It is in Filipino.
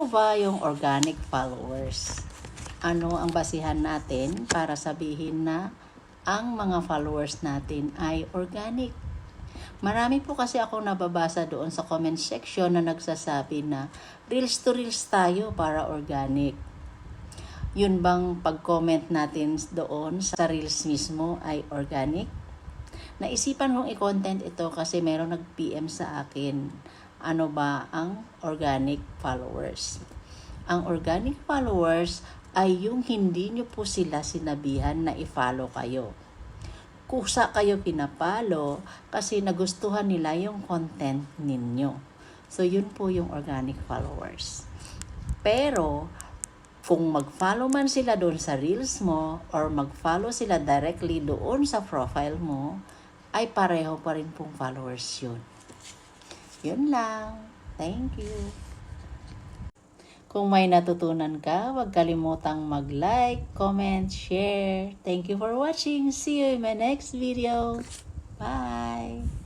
ba yung organic followers? Ano ang basihan natin para sabihin na ang mga followers natin ay organic? Marami po kasi ako nababasa doon sa comment section na nagsasabi na reels to reels tayo para organic. Yun bang pag-comment natin doon sa reels mismo ay organic? Naisipan kong i-content ito kasi meron nag-PM sa akin. Ano ba ang organic followers? Ang organic followers ay yung hindi nyo po sila sinabihan na i-follow kayo. Kusa kayo pinapalo kasi nagustuhan nila yung content ninyo. So, yun po yung organic followers. Pero, kung mag-follow man sila doon sa reels mo or mag-follow sila directly doon sa profile mo, ay pareho pa rin pong followers yun. Yun lang. Thank you. Kung may natutunan ka, huwag kalimutang mag-like, comment, share. Thank you for watching. See you in my next video. Bye!